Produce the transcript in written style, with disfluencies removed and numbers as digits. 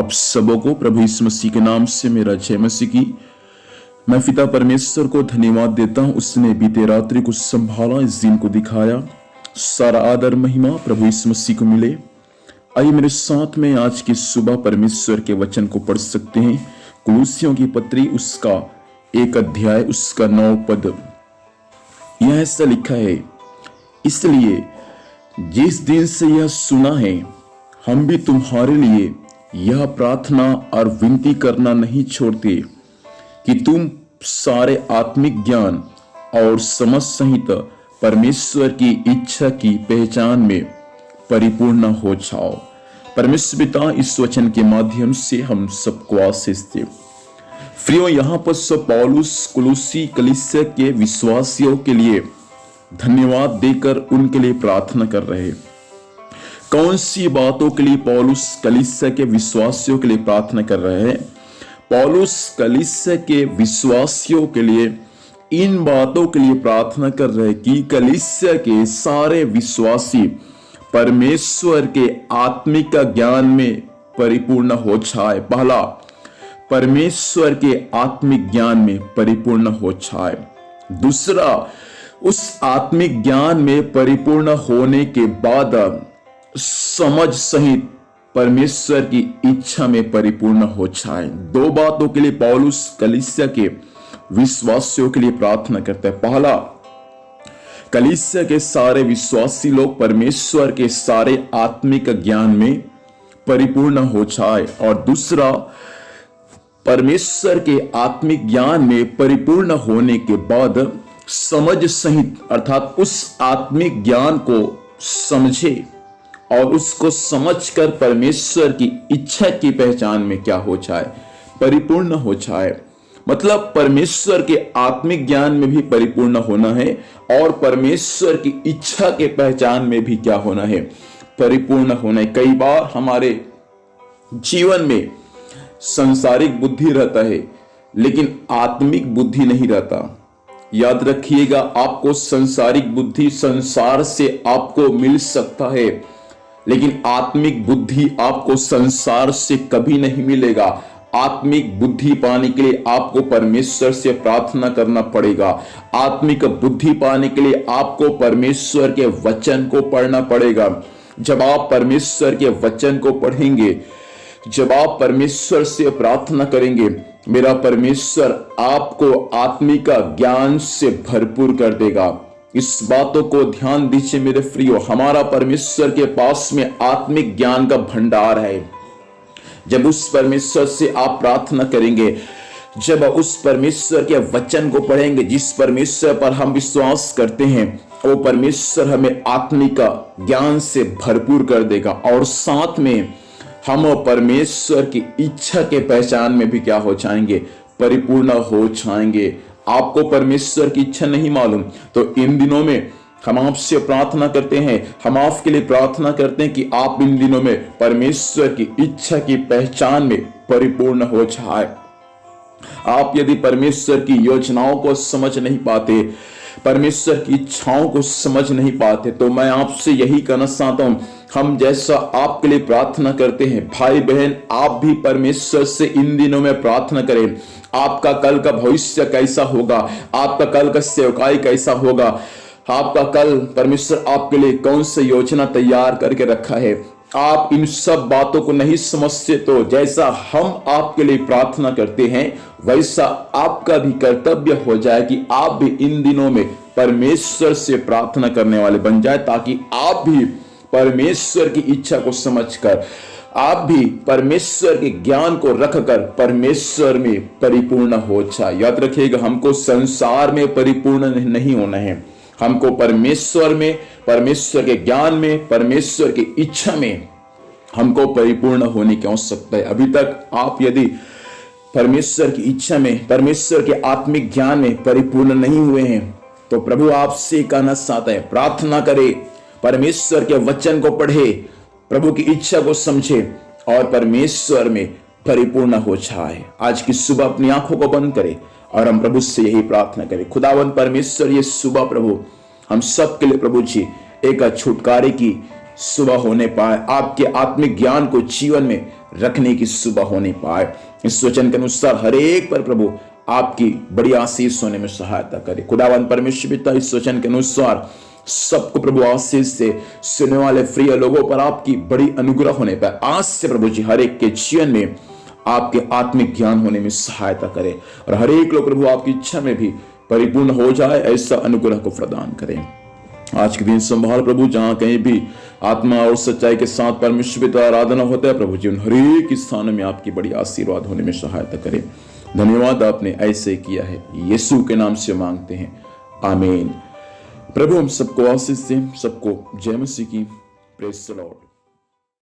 आप सबों को प्रभु यीशु मसीह के नाम से मेरा जय मसीह की। मैं पिता परमेश्वर को धन्यवाद देता हूं, उसने बीते रात्रि को संभाला, इस दिन को दिखाया। सारा आदर महिमा प्रभु यीशु मसीह को मिले। आइए मेरे साथ में आज की सुबह परमेश्वर के वचन को पढ़ सकते हैं। कुलुस्सियों की पत्री उसका 1 अध्याय उसका 9 पद। यह ऐसा लिखा है, इसलिए जिस दिन से यह सुना है हम भी तुम्हारे लिए यह प्रार्थना और विनती करना नहीं छोड़ते कि तुम सारे आत्मिक ज्ञान और समझ सहित परमेश्वर की इच्छा की पहचान में परिपूर्ण हो जाओ। परमेश्वर पिता इस वचन के माध्यम से हम सबको आशीष दे। प्रियो, यहाँ पर सब पौलुस कुलुस्सी कलीसिया के विश्वासियों के लिए धन्यवाद देकर उनके लिए प्रार्थना कर रहे हैं। कौन सी बातों के लिए पौलुस कलीसिया के विश्वासियों के लिए प्रार्थना कर रहे हैं? पौलुस कलीसिया के विश्वासियों के लिए इन बातों के लिए प्रार्थना कर रहे हैं कि कलीसिया के सारे विश्वासी परमेश्वर के आत्मिक ज्ञान में परिपूर्ण हो जाए। पहला, परमेश्वर के आत्मिक ज्ञान में परिपूर्ण हो जाए। दूसरा, उस आत्मिक ज्ञान में परिपूर्ण होने के बाद समझ सहित परमेश्वर की इच्छा में परिपूर्ण हो जाए। दो बातों के लिए पौलुस कलीसिया के विश्वासियों के लिए प्रार्थना करता है। पहला, कलीसिया के सारे विश्वासी लोग परमेश्वर के सारे आत्मिक ज्ञान में परिपूर्ण हो जाए, और दूसरा, परमेश्वर के आत्मिक ज्ञान में परिपूर्ण होने के बाद समझ सहित अर्थात उस आत्मिक ज्ञान को समझे और उसको समझकर परमेश्वर की इच्छा की पहचान में क्या हो जाए, परिपूर्ण हो जाए। मतलब परमेश्वर के आत्मिक ज्ञान में भी परिपूर्ण होना है और परमेश्वर की इच्छा के पहचान में भी क्या होना है, परिपूर्ण होना है। कई बार हमारे जीवन में सांसारिक बुद्धि रहता है लेकिन आत्मिक बुद्धि नहीं रहता। याद रखिएगा, आपको सांसारिक बुद्धि संसार से आपको मिल सकता है लेकिन आत्मिक बुद्धि आपको संसार से कभी नहीं मिलेगा। आत्मिक बुद्धि पाने के लिए आपको परमेश्वर से प्रार्थना करना पड़ेगा। आत्मिक बुद्धि पाने के लिए आपको परमेश्वर के वचन को पढ़ना पड़ेगा। जब आप परमेश्वर के वचन को पढ़ेंगे, जब आप परमेश्वर से प्रार्थना करेंगे, मेरा परमेश्वर आपको आत्मिक ज्ञान से भरपूर कर देगा। इस बातों को ध्यान दीजिए मेरे प्रियो, हमारा परमेश्वर के पास में आत्मिक ज्ञान का भंडार है। जब उस परमेश्वर से आप प्रार्थना करेंगे, जब उस परमेश्वर के वचन को पढ़ेंगे, जिस परमेश्वर पर हम विश्वास करते हैं, वो परमेश्वर हमें आत्मिक ज्ञान से भरपूर कर देगा और साथ में हम परमेश्वर की इच्छा के पहचान में भी क्या हो जाएंगे, परिपूर्ण हो जाएंगे। आपको परमेश्वर की इच्छा नहीं मालूम तो इन दिनों में हम आपसे प्रार्थना करते हैं, हम आपके लिए प्रार्थना करते हैं कि आप इन दिनों में परमेश्वर की इच्छा की पहचान में परिपूर्ण हो जाए। आप यदि परमेश्वर की योजनाओं को समझ नहीं पाते, परमेश्वर की इच्छाओं को समझ नहीं पाते, तो मैं आपसे यही कहना चाहता हूं, हम जैसा आपके लिए प्रार्थना करते हैं, भाई बहन आप भी परमेश्वर से इन दिनों में प्रार्थना करें। आपका कल का भविष्य कैसा होगा, आपका कल का सेवकाई कैसा होगा, आपका कल परमेश्वर आपके लिए कौन सी योजना तैयार करके रखा है, आप इन सब बातों को नहीं समझते तो जैसा हम आपके लिए प्रार्थना करते हैं वैसा आपका भी कर्तव्य हो जाए कि आप भी इन दिनों में परमेश्वर से प्रार्थना करने वाले बन जाए, ताकि आप भी परमेश्वर की इच्छा को समझकर, आप भी परमेश्वर के ज्ञान को रखकर परमेश्वर में परिपूर्ण हो जाए। याद रखिएगा, हमको संसार में परिपूर्ण नहीं होना है, हमको परमेश्वर में, परमेश्वर के ज्ञान में, परमेश्वर की इच्छा में हमको परिपूर्ण होने की आवश्यकता है। अभी तक आप यदि परमेश्वर की इच्छा में, परमेश्वर के आत्मिक ज्ञान में परिपूर्ण नहीं हुए हैं तो प्रभु आपसे कहना चाहता है, प्रार्थना करे, परमेश्वर के वचन को पढ़े, प्रभु की इच्छा को समझे और परमेश्वर में परिपूर्ण हो जाए। आज की सुबह अपनी आंखों को बंद करे और हम प्रभु से यही प्रार्थना करें। खुदावन परमेश्वर, ये सुबह प्रभु हम सब के लिए प्रभु जी एक छुटकारे की सुबह होने पाए, आपके आत्मिक ज्ञान को जीवन में रखने की सुबह होने पाए। इस वचन के अनुसार हर एक पर प्रभु आपकी बड़ी आशीष होने में सहायता करे। खुदावंद परमेश्वर पिता, इस वचन के अनुसार सबको प्रभु आशीष से सुनने वाले प्रिय लोगों पर आपकी बड़ी अनुग्रह होने पर आज से प्रभु जी हर एक के जीवन में आपके आत्मिक ज्ञान होने में सहायता करे और हर एक लोग प्रभु आपकी इच्छा में भी परिपूर्ण हो जाए, ऐसा अनुग्रह को प्रदान करें। आज के दिन संभाल प्रभु, जहां कहीं भी आत्मा और सच्चाई के साथ परमेश्वर पिता आराधना होता है प्रभु जी, उन हर एक स्थानों में आपकी बड़ी आशीर्वाद होने में सहायता करें। धन्यवाद, आपने ऐसे किया है, यीशु के नाम से मांगते हैं, आमीन। प्रभु हम सबको आशीष दें, सबको जय मसीह की। Praise the Lord.